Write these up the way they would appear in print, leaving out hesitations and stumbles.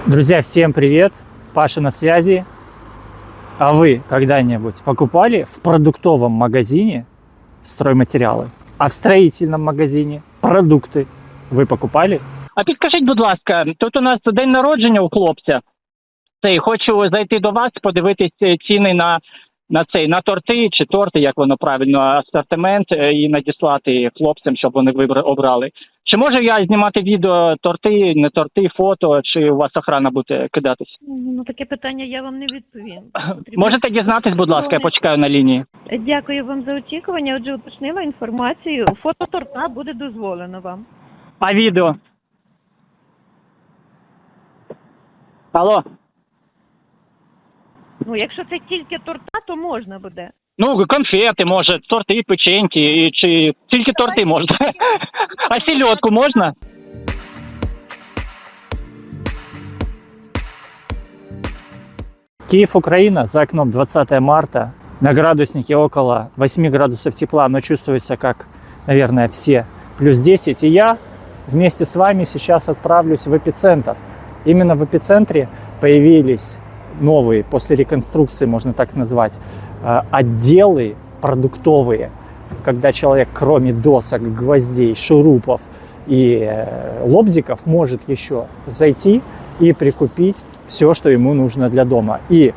Друзья, всем привет! Паша на связи. А вы когда-нибудь покупали в продуктовом магазине стройматериалы, а в строительном магазине продукты вы покупали? А підкажіть, будь ласка, тут у нас день народження у хлопця. Хочу зайти до вас, подивитись ціни на торти чи торти, як воно правильно, асортимент, і надіслати хлопцям, щоб вони обрали. Чи можу я знімати відео, торти, не торти, фото, чи у вас охрана буде кидатись? Ну, таке питання я вам не відповім. Можете дізнатись, будь ласка, я почекаю на лінії. Дякую вам за очікування. Отже, уточнила інформацію. Фото торта буде дозволено вам. А відео? Алло? Ну, якщо це тільки торта, то можна буде. Ну, конфети, може, торти, печеньки, чи тільки торти можна. А сільодку можна? Киев, Украина, за окном 20 марта, на градуснике около 8 градусов тепла, но чувствуется как, наверное, все плюс 10. И я вместе с вами сейчас отправлюсь в эпицентр. Именно в эпицентре появились новые, после реконструкции, можно так назвать, отделы продуктовые, когда человек, кроме досок, гвоздей, шурупов и лобзиков, может еще зайти и прикупить все, что ему нужно для дома. И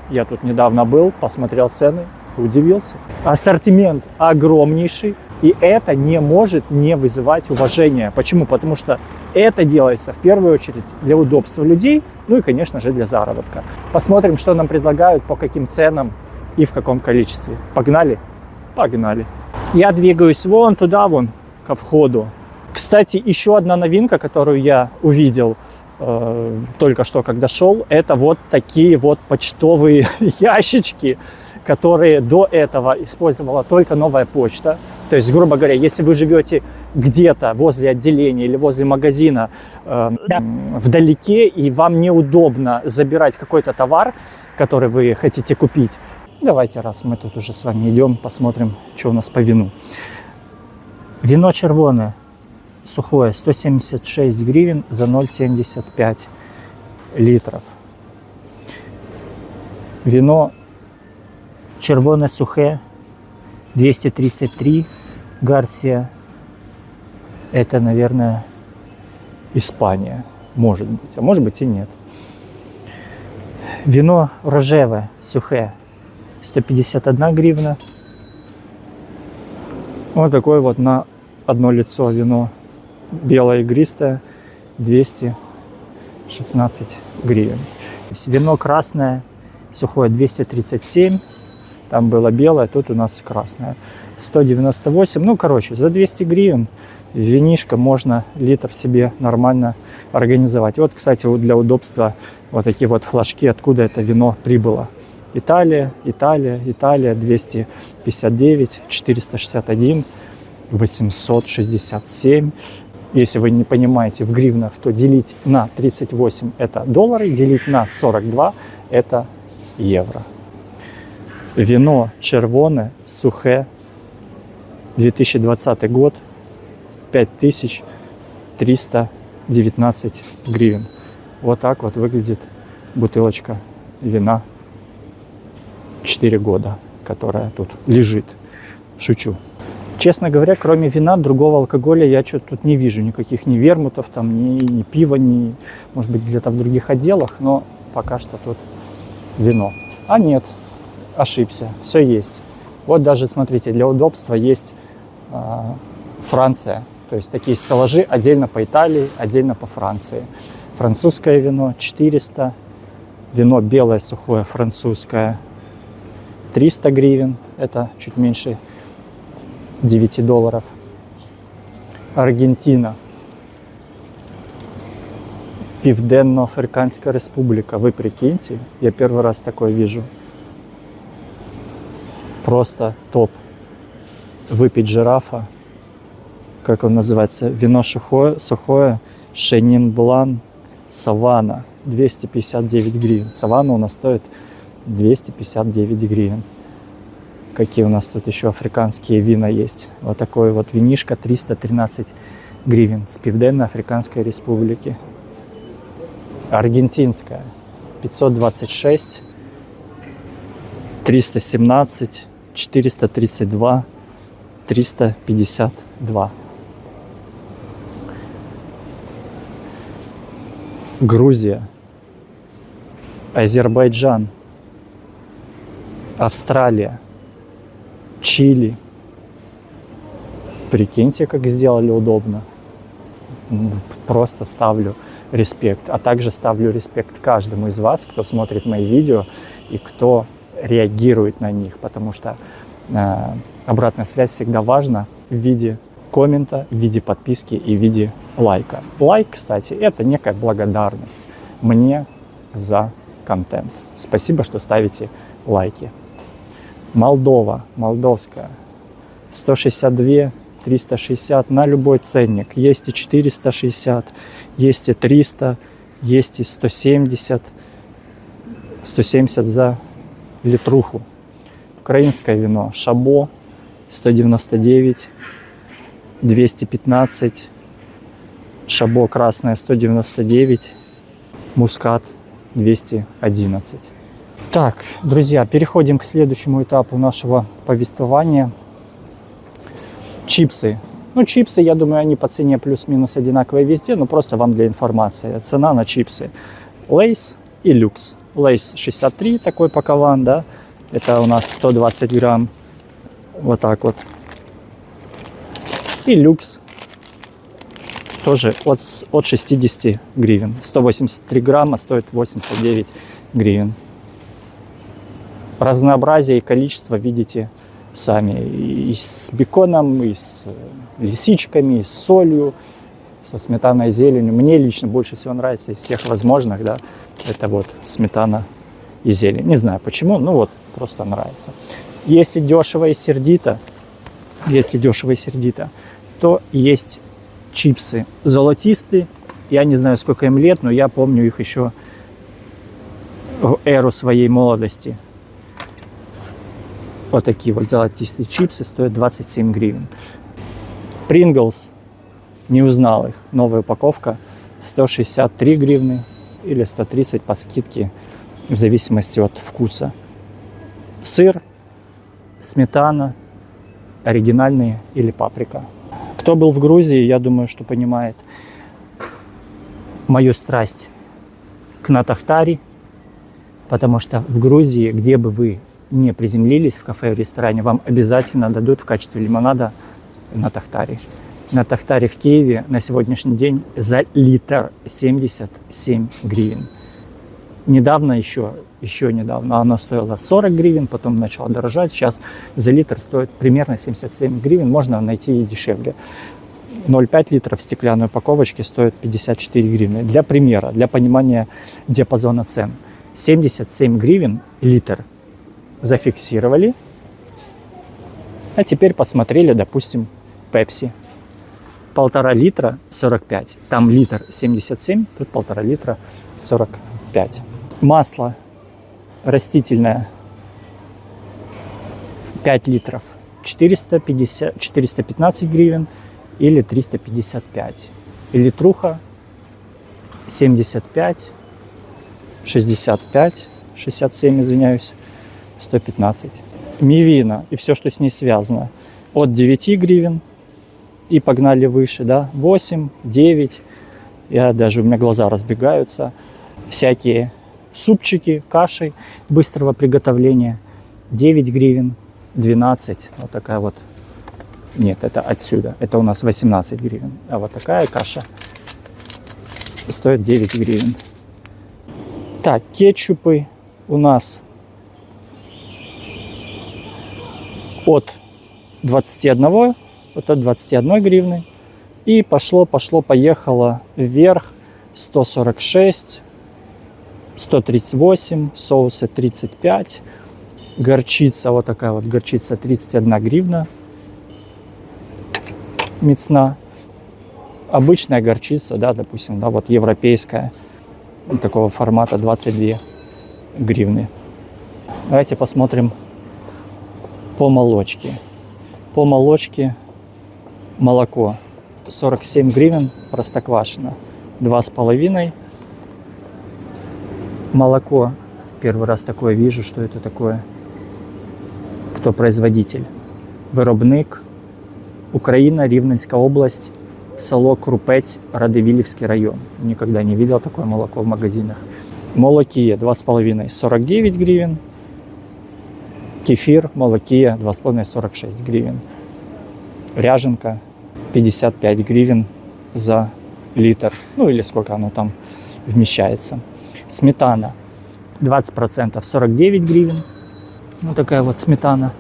я тут недавно был, посмотрел цены, удивился. Ассортимент огромнейший, и это не может не вызывать уважения. Почему? Потому что это делается в первую очередь для удобства людей, ну и, конечно же, для заработка. Посмотрим, что нам предлагают, по каким ценам и в каком количестве. Погнали? Погнали. Я двигаюсь вон туда, вон, ко входу. Кстати, еще одна новинка, которую я увидел только что, когда шел, это вот такие вот почтовые ящички, которые до этого использовала только Новая почта. То есть, грубо говоря, если вы живете где-то возле отделения или возле магазина вдалеке, и вам неудобно забирать какой-то товар, который вы хотите купить, давайте, раз мы тут уже с вами идем, посмотрим, что у нас по вину. Вино червоное, сухое, 176 гривен за 0,75 литров. Вино червоное сухое, 233 Гарсия. Это, наверное, Испания. Может быть. А может быть и нет. Вино рожевое, сухое, 151 гривна. Вот такое вот на одно лицо вино. Белое игристое, 216 гривен. Вино красное, сухое, 237. Там было белое, тут у нас красное. 198. Ну, короче, за 200 гривен винишко можно литр себе нормально организовать. Вот, кстати, вот для удобства вот такие вот флажки, откуда это вино прибыло. Италия, Италия, Италия, 259, 461, 867. Если вы не понимаете в гривнах, то делить на 38 это доллары, делить на 42 это евро. Вино червоное, сухое, 2020 год, 5319 гривен. Вот так вот выглядит бутылочка вина 4 года, которая тут лежит. Шучу. Честно говоря, кроме вина, другого алкоголя я что-то тут не вижу. Никаких ни вермутов, там, ни пива, ни, может быть, где-то в других отделах, но пока что тут вино. А нет, ошибся, все есть. Вот даже, смотрите, для удобства есть Франция. То есть такие стеллажи отдельно по Италии, отдельно по Франции. Французское вино 400, вино белое сухое французское 300 гривен, это чуть меньше 9 долларов. Аргентина, Південно-Африканская республика. Вы прикиньте, я первый раз такое вижу. Просто топ. Выпить жирафа, как он называется, вино сухое, Шенин Блан, Савана, 259 гривен. Савана у нас стоит 259 гривен. Какие у нас тут еще африканские вина есть. Вот такое вот винишко, 313 гривен с Південно-Африканской республики. Аргентинская 526, 317, 432, 352. Грузия, Азербайджан, Австралия, Чили. Прикиньте, как сделали удобно. Просто ставлю респект. А также ставлю респект каждому из вас, кто смотрит мои видео и кто реагирует на них, потому что обратная связь всегда важна в виде коммента, в виде подписки и в виде лайка. Лайк, кстати, это некая благодарность мне за контент. Спасибо, что ставите лайки. Молдова, молдовская, 162, 360 на любой ценник. Есть и 460, есть и 300, есть и 170. 170 за литруху. Украинское вино Шабо 199, 215. Шабо красное 199, Мускат 211. Так, друзья, переходим к следующему этапу нашего повествования. Чипсы. Ну, чипсы, я думаю, они по цене плюс-минус одинаковые везде, но просто вам для информации. Цена на чипсы. Лейс и люкс. Лейс 63, такой пакован, да. Это у нас 120 грамм. Вот так вот. И люкс. Тоже от 60 гривен. 183 грамма стоит 89 гривен. Разнообразие и количество видите сами. И с беконом, и с лисичками, и с солью, со сметаной и зеленью. Мне лично больше всего нравится из всех возможных, да, это вот сметана и зелень. Не знаю почему, ну вот просто нравится. Если дешево и сердито, то есть чипсы золотистые. Я не знаю, сколько им лет, но я помню их еще в эру своей молодости. Вот такие вот золотистые чипсы стоят 27 гривен. Принглс, не узнал их, новая упаковка, 163 гривны или 130 по скидке, в зависимости от вкуса. Сыр, сметана, оригинальные или паприка. Кто был в Грузии, я думаю, что понимает мою страсть к натахтари, потому что в Грузии, где бы вы не приземлились, в кафе, в ресторане, вам обязательно дадут в качестве лимонада натахтари. Натахтари в Киеве на сегодняшний день за литр 77 гривен. Недавно еще недавно она стоила 40 гривен, потом начала дорожать. Сейчас за литр стоит примерно 77 гривен, можно найти и дешевле. 0,5 литров в стеклянной упаковочке стоит 54 гривны. Для примера, для понимания диапазона цен. 77 гривен литр зафиксировали, а теперь посмотрели, допустим, Пепси. 1,5 литра 45. Там литр 77, тут 1,5 литра 45. Масло растительное 5 литров 415 гривен или 355. И литруха 75, 65, 67, извиняюсь, 115. Мивина и все, что с ней связано, от 9 гривен и погнали выше, да, 8, 9. У меня глаза разбегаются. Всякие супчики, каши быстрого приготовления 9 гривен, 12. Вот такая вот. Нет, это отсюда. Это у нас 18 гривен. А вот такая каша стоит 9 гривен. Так, кетчупы у нас от 21 гривны. И поехало вверх 146, 138, соусы 35, горчица, вот такая вот горчица 31 гривна, мецна. Обычная горчица, да, допустим, да, вот европейская, вот такого формата 22 гривны. Давайте посмотрим по молочке. По молочке молоко 47 гривен, простоквашино 2,5, Молоко. Первый раз такое вижу, что это такое. Кто производитель? Виробник. Украина, Рівненська область, село Крупець, Радивилівський район. Никогда не видел такое молоко в магазинах. Молокия 2,5 49 гривен. Кефир, молокия 2,5 46 гривен. Ряженка 55 гривен за литр. Ну или сколько оно там вмещается. Сметана 20% 49 гривен. Вот такая вот сметана.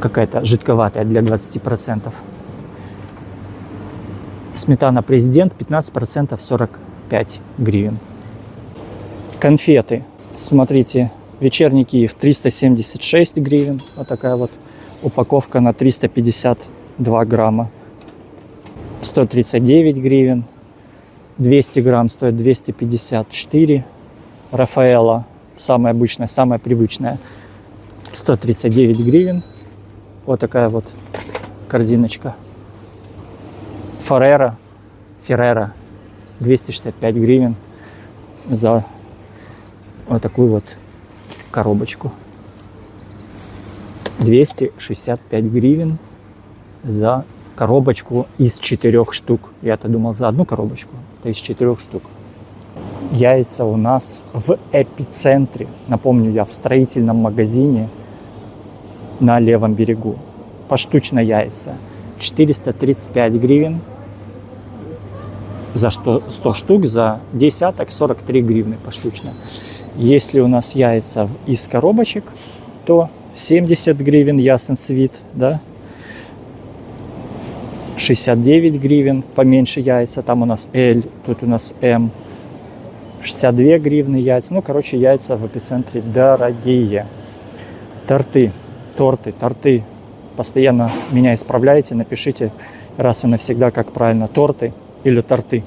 Какая-то жидковатая для 20%. Сметана Президент 15% 45 гривен. Конфеты. Смотрите, Вечерний Киев 376 гривен. Вот такая вот упаковка на 352 грамма. 139 гривен. 200 грамм стоит 254. Рафаэлло, самая обычная, самая привычная, 139 гривен. Вот такая вот корзиночка. Феррера 265 гривен за вот такую вот коробочку. 265 гривен за коробочку из 4 штук. Я-то думал за одну коробочку, это из 4 штук. Яйца у нас в эпицентре. Напомню, я в строительном магазине на левом берегу. Поштучно яйца 435 гривен за 100 штук, за десяток 43 гривны поштучно. Если у нас яйца из коробочек, то 70 гривен ясен цвет, да? 69 гривен, поменьше яйца, там у нас L, тут у нас M. 62 гривны яйца. Ну, короче, яйца в эпицентре дорогие. Торты. Постоянно меня исправляете, напишите раз и навсегда, как правильно, торты или торты.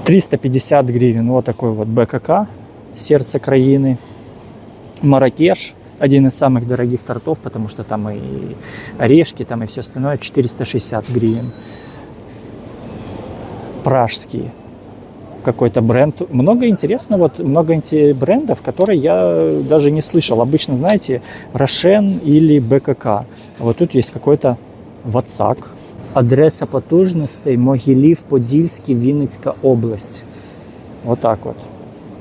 350 гривен, вот такой вот БКК, сердце краины. Маракеш, один из самых дорогих тортов, потому что там и орешки, там и все остальное, 460 гривен. Пражские. Какой-то бренд. Много интересно, вот много брендов, которые я даже не слышал. Обычно, знаете, Рошен или БКК. Вот тут есть какой-то Вацак. Адреса потужностей Могилів-Подільський, Вінницька область. Вот так вот.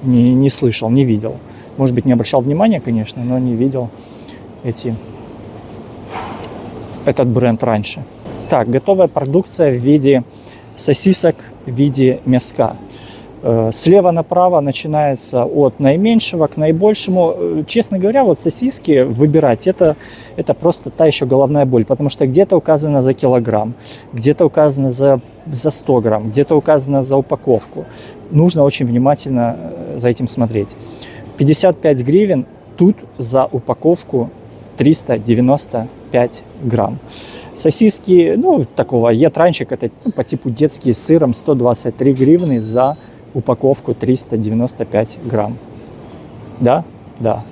Не слышал, не видел. Может быть, не обращал внимания, конечно, но не видел этот бренд раньше. Так, готовая продукция в виде сосисок, в виде мяска. Слева направо начинается от наименьшего к наибольшему. Честно говоря, вот сосиски выбирать, это просто та еще головная боль, потому что где-то указано за килограмм, где-то указано за 100 грамм, где-то указано за упаковку. Нужно очень внимательно за этим смотреть. 55 гривен тут за упаковку 395 грамм. Сосиски, ну, такого ятранчик, это по типу детские с сыром, 123 гривны за упаковку 395 грамм. Да? Да.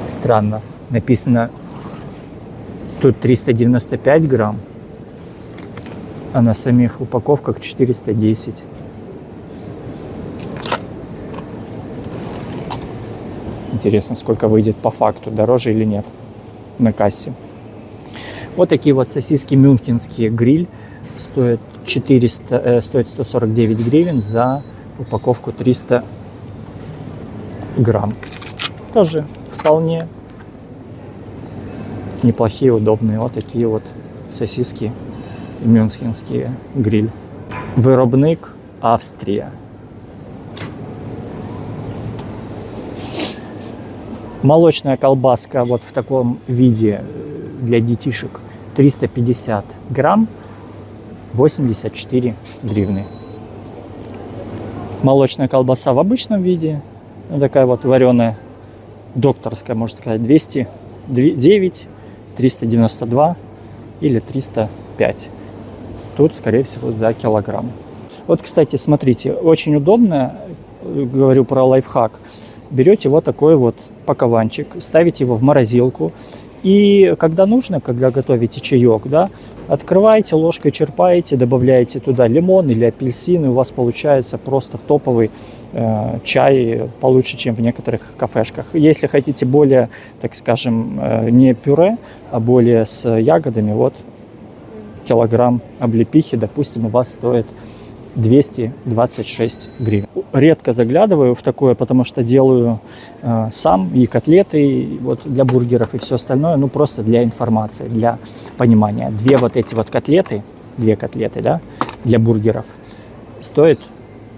Странно. Написано тут 395 грамм, а на самих упаковках 410. Интересно, сколько выйдет по факту, дороже или нет на кассе. Вот такие вот сосиски мюнхенские гриль стоят 149 гривен за упаковку 300 грамм. Тоже вполне неплохие, удобные. Вот такие вот сосиски мюнхенские гриль. Виробник Австрия. Молочная колбаска вот в таком виде для детишек 350 грамм, 84 гривны. Молочная колбаса в обычном виде, ну, такая вот вареная, докторская, можно сказать, 209, 392 или 305. Тут, скорее всего, за килограмм. Вот, кстати, смотрите, очень удобно, говорю про лайфхак. Берете вот такой вот пакованчик, ставите его в морозилку. И когда нужно, когда готовите чаек, да, Открываете, ложкой черпаете, добавляете туда лимон или апельсин, и у вас получается просто топовый чай, получше, чем в некоторых кафешках. Если хотите более, так скажем, не пюре, а более с ягодами, вот килограмм облепихи, допустим, у вас стоит 226 гривен. Редко заглядываю в такое, потому что делаю сам и котлеты и вот для бургеров и все остальное, ну просто для информации, для понимания. Две котлеты, да, для бургеров стоит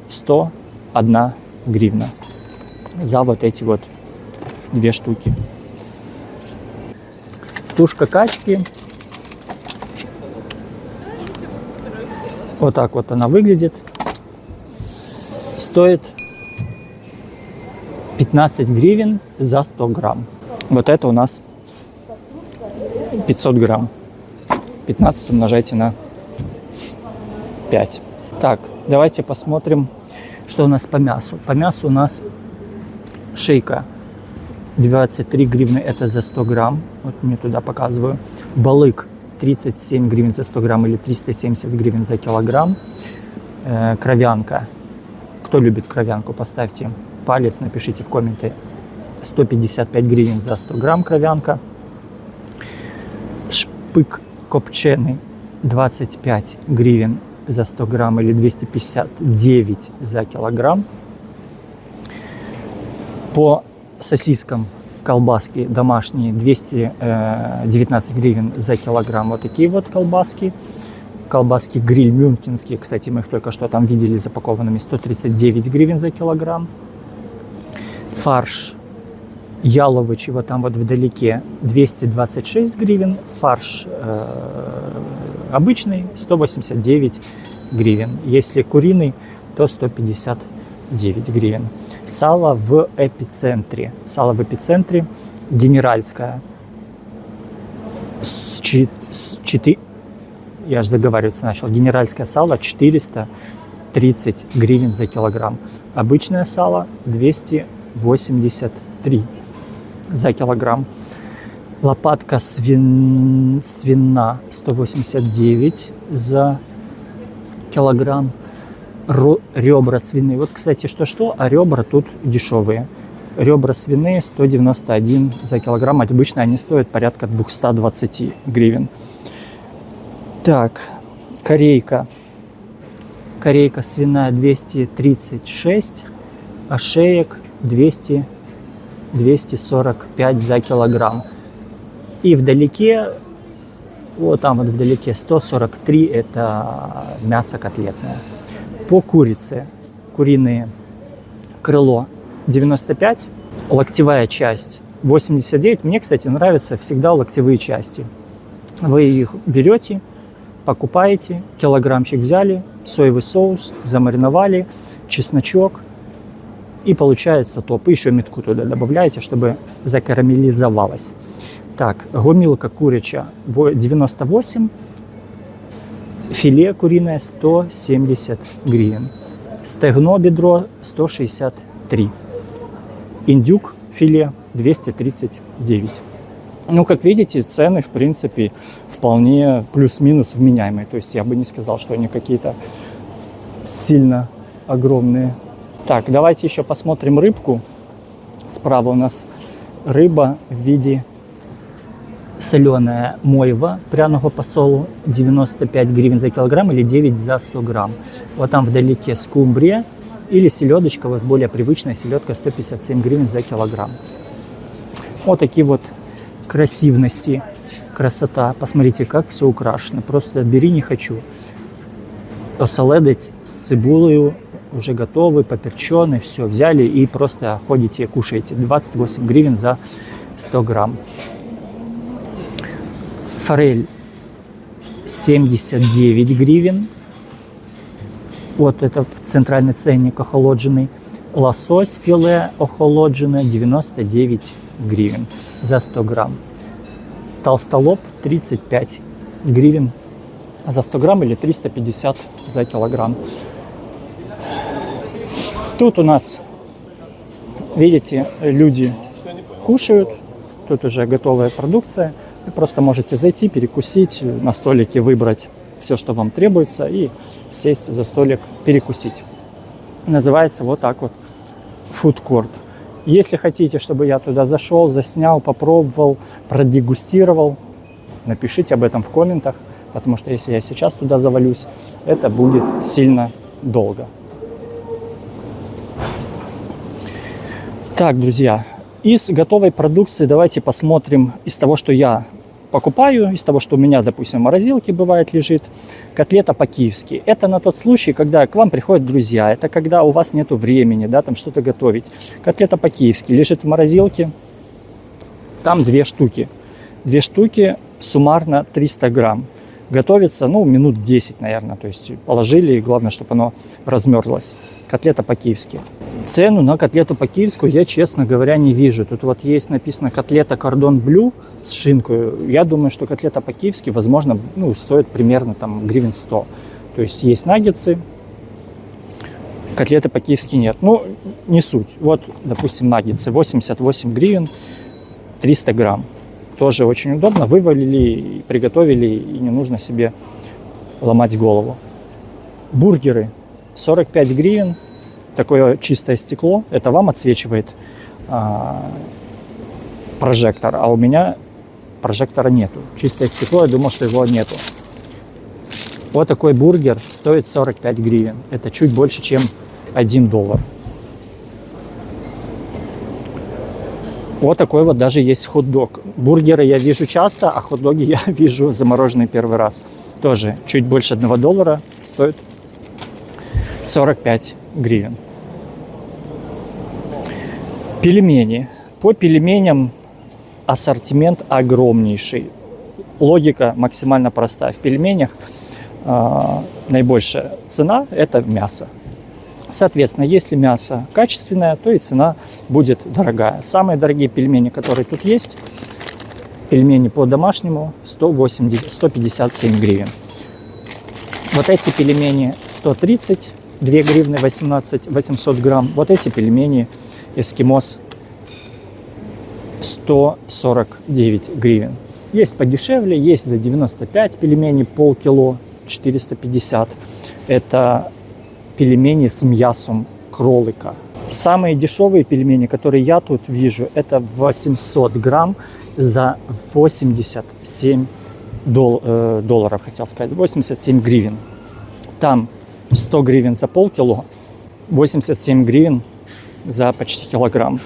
101 гривна за вот эти вот две штуки. Тушка качки. Вот так вот она выглядит. Стоит 15 гривен за 100 грамм. Вот это у нас 500 грамм. 15 умножайте на 5. Так, давайте посмотрим, что у нас по мясу. По мясу у нас шейка 23 гривны, это за 100 грамм. Вот мне туда показываю. Балык 37 гривен за 100 грамм или 370 гривен за килограмм. Кровянка. Кто любит кровянку, поставьте палец, напишите в комменты. 155 гривен за 100 грамм кровянка. Шпык копченый 25 гривен за 100 грамм или 259 за килограмм. По сосискам колбаски домашние 219 гривен за килограмм. Вот такие вот колбаски. Колбаски гриль мюнхенские, кстати, мы их только что там видели запакованными, 139 гривен за килограмм. Фарш яловичий, вот там вот вдалеке, 226 гривен. Фарш обычный 189 гривен. Если куриный, то 159 гривен. Сало в эпицентре. Сало в эпицентре генеральское. Я аж заговариваться начал. Генеральское сало 430 гривен за килограмм. Обычное сало 283 за килограмм. Лопатка свина 189 за килограмм. Ребра свиные. Вот, кстати, что-что, а ребра тут дешевые. Ребра свиные 191 за килограмм. Обычно они стоят порядка 220 гривен. Так, корейка. Корейка свиная 236, а шеек 245 за килограмм. И вдалеке, вот там вот вдалеке 143, это мясо котлетное. По курице. Куриные крыло 95, локтевая часть 89. Мне, кстати, нравятся всегда локтевые части. Вы их берете, покупаете, килограммчик взяли, соевый соус, замариновали, чесночок, и получается топ. И еще метку туда добавляете, чтобы закарамелизовалось. Так, гомилка куряча 98, филе куриное 170 гривен, стегно бедро 163, индюк филе 239. Ну, как видите, цены, в принципе, вполне плюс-минус вменяемые. То есть я бы не сказал, что они какие-то сильно огромные. Так, давайте еще посмотрим рыбку. Справа у нас рыба в виде соленая мойва пряного посолу 95 гривен за килограмм или 9 за 100 грамм. Вот там вдалеке скумбрия или селедочка, вот более привычная селедка 157 гривен за килограмм. Вот такие вот красивности, красота. Посмотрите, как все украшено. Просто бери, не хочу. Оселедець с цибулею уже готовый, поперченный. Все, взяли и просто ходите, кушаете. 28 гривен за 100 грамм. Форель 79 гривен. Вот это центральный ценник охолодженный. Лосось филе охолодженное 99 гривен за 100 грамм. Толстолоб 35 гривен за 100 грамм или 350 за килограмм. Тут у нас, видите, люди кушают. Тут уже готовая продукция. Вы просто можете зайти, перекусить, на столике выбрать все, что вам требуется, и сесть за столик, перекусить. Называется вот так вот фудкорт. Если хотите, чтобы я туда зашел, заснял, попробовал, продегустировал, напишите об этом в комментах, потому что если я сейчас туда завалюсь, это будет сильно долго. Так, друзья, из готовой продукции давайте посмотрим из того, что я покупаю, из того, что у меня, допустим, в морозилке бывает лежит, котлета по-киевски. Это на тот случай, когда к вам приходят друзья, это когда у вас нету времени, да, там что-то готовить. Котлета по-киевски лежит в морозилке, там 2 штуки. 2 штуки суммарно 300 грамм. Готовится, ну, минут 10, наверное. То есть положили, и главное, чтобы оно размерзлось. Котлета по-киевски. Цену на котлету по-киевску я, честно говоря, не вижу. Тут вот есть написано котлета кордон блю с шинкой. Я думаю, что котлета по-киевски, возможно, ну, стоит примерно там гривен 100. То есть есть наггетсы, котлеты по-киевски нет. Ну, не суть. Вот, допустим, наггетсы 88 гривен, 300 грамм. Тоже очень удобно. Вывалили, приготовили, и не нужно себе ломать голову. Бургеры 45 гривен. Такое чистое стекло. Это вам отсвечивает прожектор. А у меня прожектора нету. Чистое стекло, я думал, что его нету. Вот такой бургер стоит 45 гривен. Это чуть больше, чем $1. Вот такой вот даже есть хот-дог. Бургеры я вижу часто, а хот-доги я вижу замороженные первый раз. Тоже чуть больше $1 стоит 45 гривен. Пельмени. По пельменям ассортимент огромнейший. Логика максимально простая. В пельменях наибольшая цена – это мясо. Соответственно, если мясо качественное, то и цена будет дорогая. Самые дорогие пельмени, которые тут есть, пельмени по-домашнему, 157 гривен. Вот эти пельмени 132 гривны 800 грамм. Вот эти пельмени эскимос 149 гривен. Есть подешевле, есть за 95 пельменей полкило, 450. Это пельмени с мясом кролика. Самые дешевые пельмени, которые я тут вижу, это 800 грамм за 87 долларов, хотел сказать, 87 гривен. Там 100 гривен за полкило, 87 гривен за почти килограмм.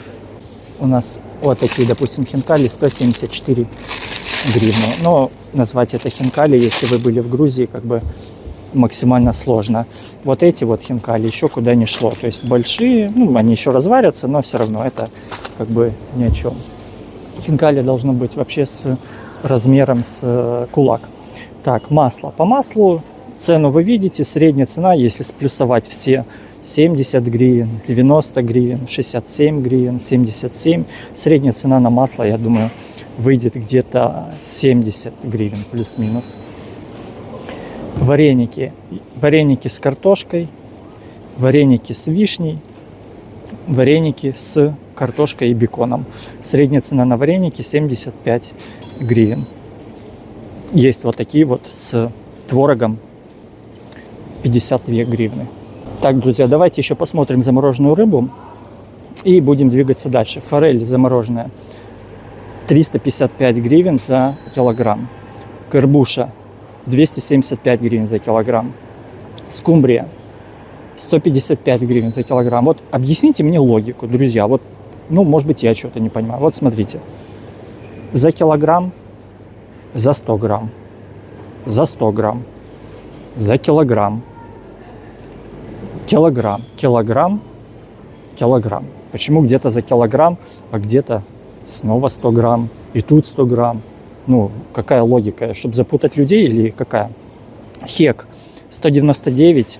У нас вот такие, допустим, хинкали 174 гривны. Но назвать это хинкали, если вы были в Грузии, как бы максимально сложно. Вот эти вот хинкали еще куда не шло. То есть большие, ну, они еще разварятся, но все равно это как бы ни о чем. Хинкали должно быть вообще с размером с кулак. Так, масло. По маслу цену вы видите. Средняя цена, если сплюсовать все, 70 гривен, 90 гривен, 67 гривен, 77. Средняя цена на масло, я думаю, выйдет где-то 70 гривен плюс-минус. Вареники. Вареники с картошкой, вареники с вишней, вареники с картошкой и беконом. Средняя цена на вареники 75 гривен. Есть вот такие вот с творогом 52 гривны. Так, друзья, давайте еще посмотрим замороженную рыбу и будем двигаться дальше. Форель замороженная 355 гривен за килограмм. Горбуша 275 гривен за килограмм. Скумбрия 155 гривен за килограмм. Вот объясните мне логику, друзья. Вот, ну, может быть, я что-то не понимаю. Вот смотрите. За килограмм, за 100 грамм, за 100 грамм, за килограмм, килограмм, килограмм, килограмм. Почему где-то за килограмм, а где-то снова 100 грамм, и тут 100 грамм? Ну, какая логика? Чтобы запутать людей или какая? Хек 199,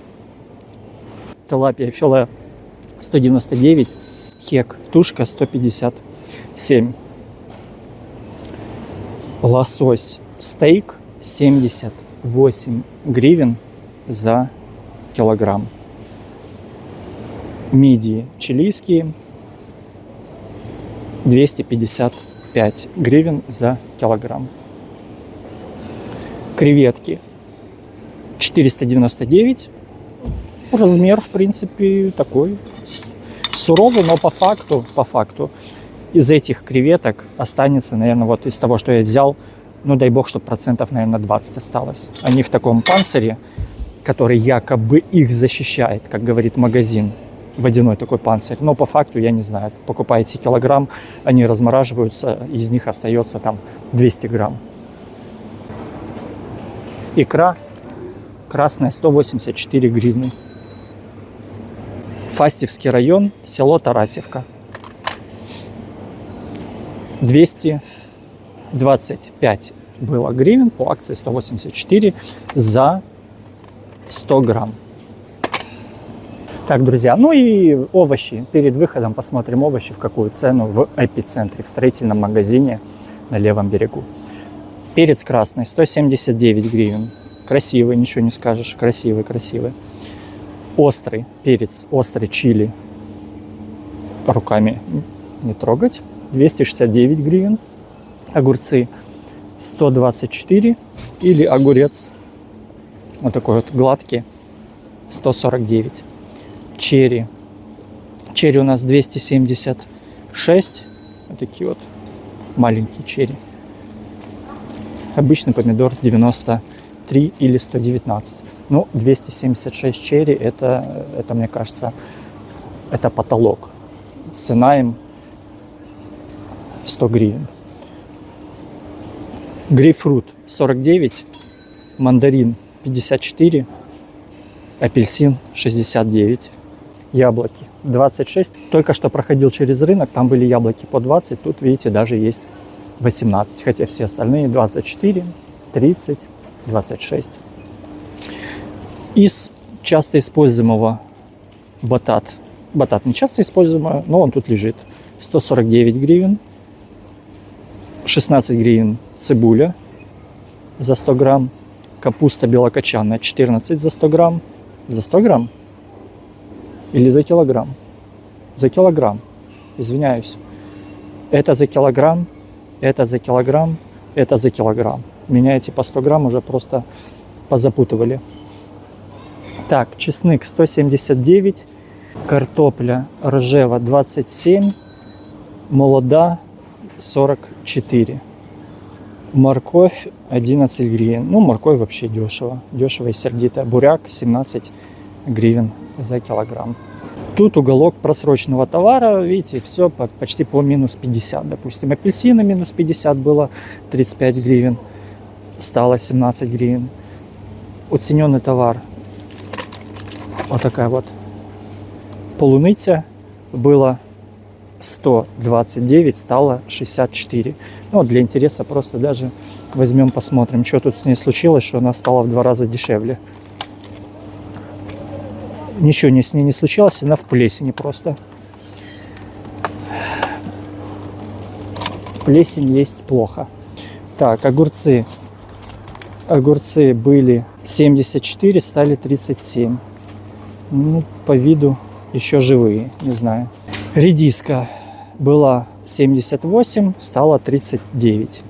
тилапия филе 199, хек, тушка 157. Лосось стейк 78 гривен за килограмм. Мидии чилийские 255 гривен за килограмм. Креветки 499. Размер, в принципе, такой суровый, но по факту из этих креветок останется, наверное, вот из того, что я взял, ну дай бог, чтобы процентов, наверное, 20 осталось. Они в таком панцире, который якобы их защищает, как говорит магазин. Водяной такой панцирь. Но по факту я не знаю. Покупаете килограмм, они размораживаются, из них остается там 200 грамм. Икра красная 184 гривны. Фастевский район, село Тарасевка. 225 было гривен, по акции 184 за 100 грамм. Так, друзья, ну и овощи. Перед выходом посмотрим овощи, в какую цену в эпицентре, в строительном магазине на левом берегу. Перец красный 179 гривен. Красивый, ничего не скажешь. Красивый, красивый. Острый перец, острый чили. Руками не трогать. 269 гривен. Огурцы 124. Или огурец вот такой вот гладкий 149. Черри. Черри у нас 276. Вот такие вот маленькие черри. Обычный помидор 93 или 119. Ну, 276 черри, это мне кажется, это потолок. Цена им 100 гривен. Грейпфрут 49. Мандарин 54. Апельсин 69. Яблоки 26. Только что проходил через рынок, там были яблоки по 20, тут, видите, даже есть 18, хотя все остальные 24, 30, 26. Из часто используемого батат не часто используемый, но он тут лежит, 149 гривен, 16 гривен цибуля за 100 грамм, капуста белокочанная 14 за 100 грамм, за 100 грамм? Или за килограмм? За килограмм. Извиняюсь. Это за килограмм, это за килограмм, это за килограмм. Меня эти по 100 грамм уже просто позапутывали. Так, чеснок 179, картопля рожева 27, молода 44. Морковь 11 гривен. Ну, морковь вообще дешево. Дешево и сердито. Буряк 17 гривен за килограмм. Тут уголок просроченного товара, видите, все почти по минус 50. Допустим, апельсины минус 50 было 35 гривен, стало 17 гривен. Оцененный товар, вот такая вот полуниця, было 129, стало 64. Ну, для интереса просто даже возьмем, посмотрим, что тут с ней случилось, что она стала в 2 раза дешевле. Ничего с ней не случилось, она в плесени просто. Плесень есть плохо. Так, огурцы. Огурцы были 74, стали 37. Ну, по виду еще живые, не знаю. Редиска была 78, стала 39.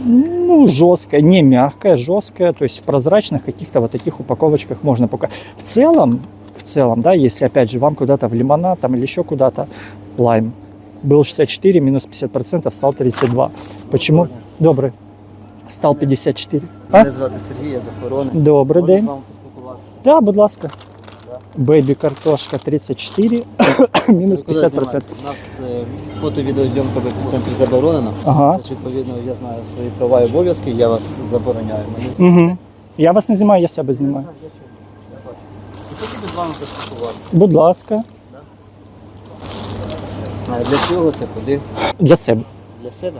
Ну, жесткая, не мягкая, жесткая, то есть в прозрачных каких-то вот таких упаковочках можно пока. В целом, да, если опять же вам куда-то в лимонад там или еще куда-то, лайм, был 64, минус 50%, стал 32. Почему? Добрый. Стал 54. Мене звати Сергій, я з охорони. Добрий Можу з день. вами поспілкуватися? Да, будь ласка. Да. Бейбі картошка 34, мінус Це ви куди 50%. знімаєте? У нас фото-відеозйомка в епіцентрі заборонена. Ага. Тобто, відповідно, я знаю свої права і обов'язки, я вас забороняю. Угу. Я вас не знімаю, я себе знімаю. І хотів би з вами поспілкуватися. Будь ласка. А для чого це? Куди? Для себе. Для себе?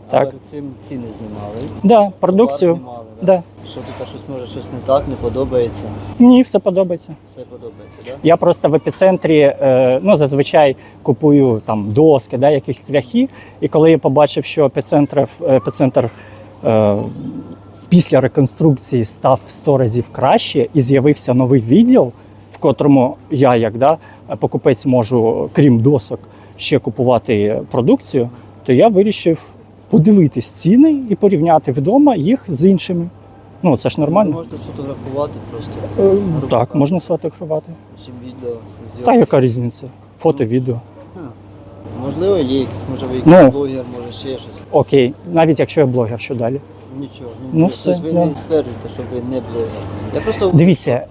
Так. А перед цим ціни знімали. Да, продукцію. Товар знімали, Да. Що тут щось може щось не так, не подобається? Ні, все подобається. Все подобається, так? Я просто в епіцентрі, ну, зазвичай купую там доски, да, якісь цвяхи. І коли я побачив, що епіцентр після реконструкції став в 100 разів краще і з'явився новий відділ, в котрому я, як покупець, можу, крім досок, ще купувати продукцію, то я вирішив подивитись ціни і порівняти вдома їх з іншими. Ну, це ж Ви нормально. можете сфотографувати просто. Так, можна сфотографувати. Чим відео Та зйомки. яка різниця? Фото, відео. Можливо, є якийсь, може ви Ну. якийсь блогер, може ще щось. Окей, навіть якщо я блогер, що далі? Нічого. Ну, все, Тобто ви да. не стверджуєте, що ви не блогер. Я просто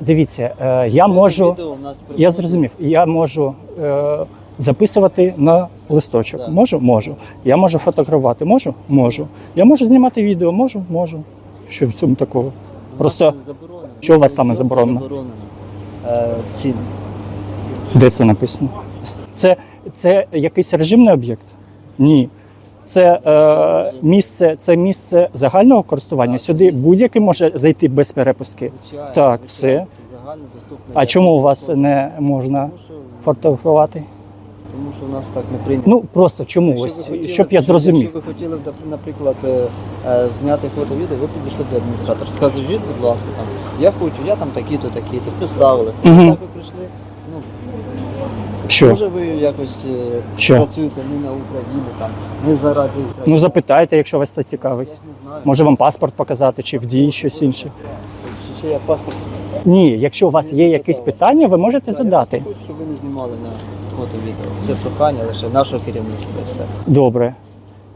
Дивіться, я можу, відео у нас я приходить. зрозумів, я можу записувати на листочок. Да. Можу? Можу. Я можу фотографувати, можу? Можу. Я можу знімати відео, можу? Можу. Що в цьому такого? У нас Просто це заборонено. що у вас саме заборонено? Ціни. Де це написано? Це якийсь режимний об'єкт? Ні. Це місце загального користування. Так, Сюди це будь-який може зайти без перепустки. Звичайно, Так, звичайно, все. Це загально доступно. А чому у вас не можна Тому що, фотографувати? тому що у нас так не прийнято. Ну просто чому Якщо ось, ви хотіли, щоб я зрозумів. Якщо ви хотіли, наприклад, зняти фото-відео, ви підійшли до адміністратора. Скажіть, будь ласка, там, я хочу, я там такі-то, такі-то, представилися. Мгм. Так ви прийшли. Ну, Що? може ви якось Що? працюєте не на Україні, там, не заради України. Ну запитайте, якщо вас це цікавить. Я ж не знаю. Може вам паспорт показати чи в дії щось інше. Ще я паспорт. Ні, якщо у вас є якісь питання, ви можете задати. Я хочу, щоб ви не знімали на фото-відео. Це прохання лише нашого керівництва і все. Добре.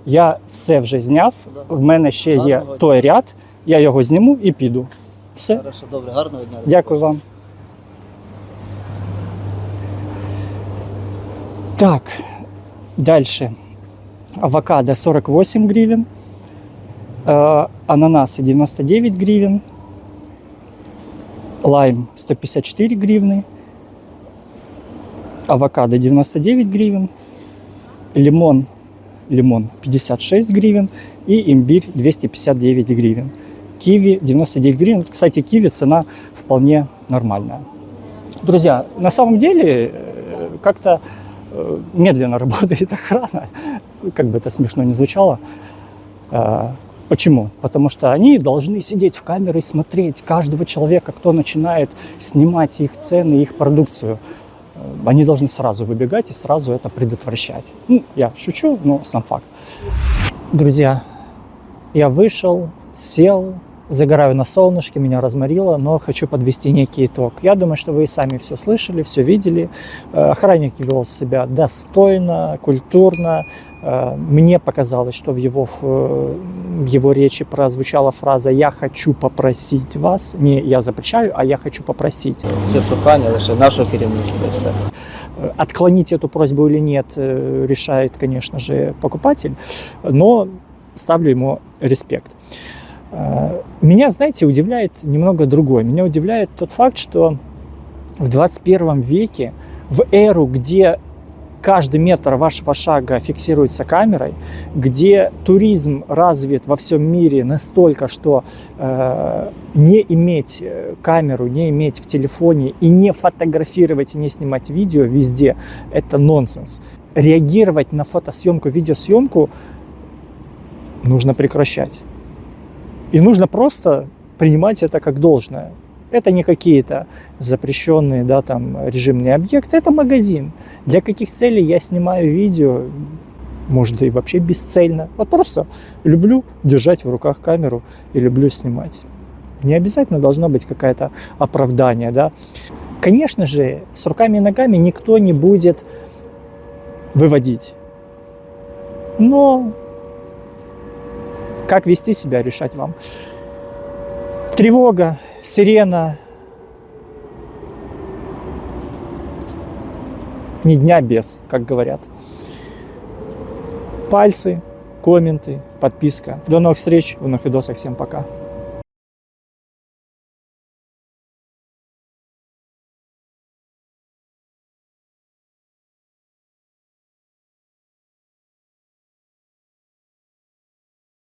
Я все вже зняв. В мене ще є Гарного дня. той ряд, я його зніму і піду. Все. Хорошо, добре, гарного дня. Дякую вам. Так, дальше. Авокадо 48 гривен, ананасы 99 гривен, лайм 154 гривны, авокадо 99 гривен, лимон 56 гривен и имбирь 259 гривен. Киви 99 гривен. Вот, кстати, киви цена вполне нормальная. Друзья, на самом деле как-то медленно работает охрана, как бы это смешно ни звучало. Почему? Потому что они должны сидеть в камеры и смотреть каждого человека, кто начинает снимать их цены, их продукцию. Они должны сразу выбегать и сразу это предотвращать. Ну, я шучу, но сам факт. Друзья, я вышел, сел, загораю на солнышке, меня разморило, но хочу подвести некий итог. Я думаю, что вы и сами все слышали, все видели. Охранник вел себя достойно, культурно. Мне показалось, что в его речи прозвучала фраза «я хочу попросить вас». Не «я запрещаю», а «я хочу попросить». Це прохання лише нашого керівництва і все. Отклонить эту просьбу или нет, решает, конечно же, покупатель, но ставлю ему респект. Меня, знаете, удивляет немного другое. Меня удивляет тот факт, что в 21 веке, в эру, где каждый метр вашего шага фиксируется камерой, где туризм развит во всем мире настолько, что не иметь камеру, не иметь в телефоне и не фотографировать, и не снимать видео везде – это нонсенс. Реагировать на фотосъемку, видеосъемку нужно прекращать. И нужно просто принимать это как должное. Это не какие-то запрещенные, да, там, режимные объекты, это магазин. Для каких целей я снимаю видео, может, и вообще бесцельно. Вот просто люблю держать в руках камеру и люблю снимать. Не обязательно должно быть какое-то оправдание, да. Конечно же, с руками и ногами никто не будет выводить. Но как вести себя, решать вам. Тревога, сирена. Ни дня без, как говорят. Пальцы, комменты, подписка. До новых встреч в новых видосах. Всем пока.